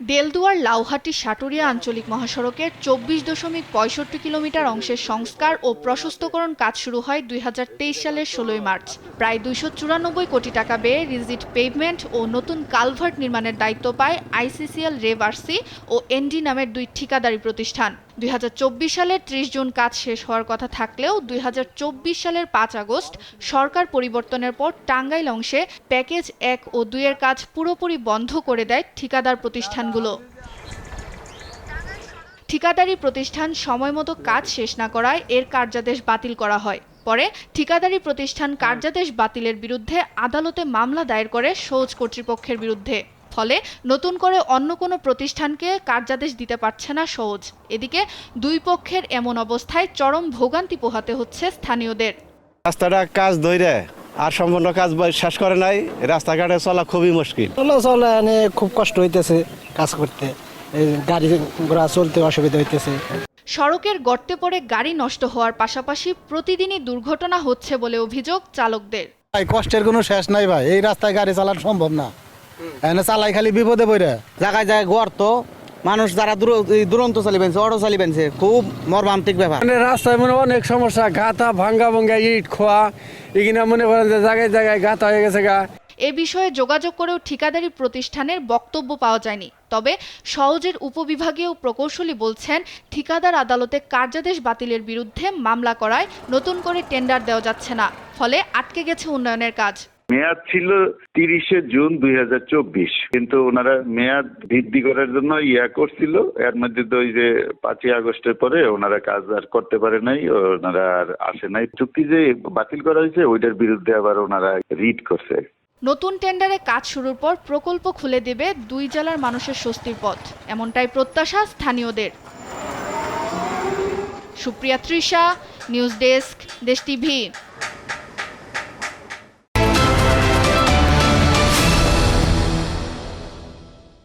দেলদুয়ার লাউহাটি সাটুরিয়া আঞ্চলিক মহাসড়কের ২৪.৬৫ কিলোমিটার অংশের সংস্কার ও প্রশস্তকরণ কাজ শুরু হয় ২০২৩ সালের ১৬ মার্চ। প্রায় ২৯৪ কোটি টাকা ব্যয়ে রিজিড পেভমেন্ট ও নতুন কালভার্ট নির্মাণের দায়িত্ব পায় আইসিসিএল রেভার্সি ও এনডি নামের দুই ঠিকাদারি প্রতিষ্ঠান। ২০২৪ সালের ৩০ জুন কাজ শেষ হওয়ার কথা থাকলেও ২০২৪ সালের ৫ আগস্ট সরকার পরিবর্তনের পর টাঙ্গাইল অংশে প্যাকেজ ১ ও ২ এর কাজ পুরোপুরি বন্ধ করে দেয় ঠিকাদার প্রতিষ্ঠানগুলো। ঠিকাদারি প্রতিষ্ঠান সময়মতো কাজ শেষ না করায় এর কার্যাদেশ বাতিল করা হয়। পরে ঠিকাদারি প্রতিষ্ঠান কার্যাদেশ বাতিলের বিরুদ্ধে আদালতে মামলা দায়ের করে সওজ কর্তৃপক্ষের বিরুদ্ধে। ফলে নতুন করে অন্য কোনো প্রতিষ্ঠানকে কার্যাদেশ দিতে পারছে না সওজ। এদিকে দুই পক্ষের এমন অবস্থায় চরম ভোগান্তি পোহাতে হচ্ছে স্থানীয়দের। রাস্তাটা কাজ ধরে আর সম্পূর্ণ কাজ শেষ করে নাই, রাস্তাঘাটে চলা খুবই মুশকিল। চলা খুব কষ্ট হইতেছে কাজ করতে, গাড়ি ঘোড়া চলতে অসুবিধা হইতেছে। সড়কের গর্তে পড়ে গাড়ি নষ্ট হওয়ার পাশাপাশি প্রতিদিনই দুর্ঘটনা হচ্ছে বলে অভিযোগ চালকদের। কষ্টের কোনো শেষ নাই ভাই, এই রাস্তায় গাড়ি চালানো সম্ভব না, এনে চালাই খালি বিপদে পড়ে। জায়গায় জায়গায় গর্ত, মানুষ যারা দুরন্ত চালিবেনছে, অটো চালিবেনছে, খুব মর্মান্তিক ব্যাপার। রাস্তায় মনে অনেক সমস্যা, গাঁথা ভাঙ্গা ভাঙ্গা ইট খোয়া, এখানে মনে করেন যে জায়গায় জায়গায় গাঁথা হয়ে গেছে গা। এ বিষয়ে যোগাযোগ করেও ঠিকাদারি প্রতিষ্ঠানের বক্তব্য পাওয়া যায়নি। তবে সওজের উপবিভাগীয় প্রকৌশলী বলছেন, ঠিকাদার আদালতে কার্যাদেশ বাতিলের বিরুদ্ধে মামলা করায় নতুন করে টেন্ডার দেওয়া যাচ্ছে না, ফলে আটকে গেছে উন্নয়নের কাজ। মেয়াদ ছিল ৩০শে জুন ২০২৪, কিন্তু ওনারা মেয়াদ বৃদ্ধি করার জন্য করছিল। এর মধ্যে তো ওই যে ৫ই আগস্টের পরে ওনারা কাজ আর করতে পারে নাই, ওনারা আর আসে নাই। চুক্তি যে বাতিল করা হয়েছে ওইটার বিরুদ্ধে আবার ওনারা রিট করছে। নতুন টেন্ডারে কাজ শুরুর পর প্রকল্প খুলে দেবে দুই জেলার মানুষের স্বস্তির পথ, এমনটাই প্রত্যাশা স্থানীয়দের। সুপ্রিয়া তৃষা, নিউজ ডেস্ক, দেশ টিভি।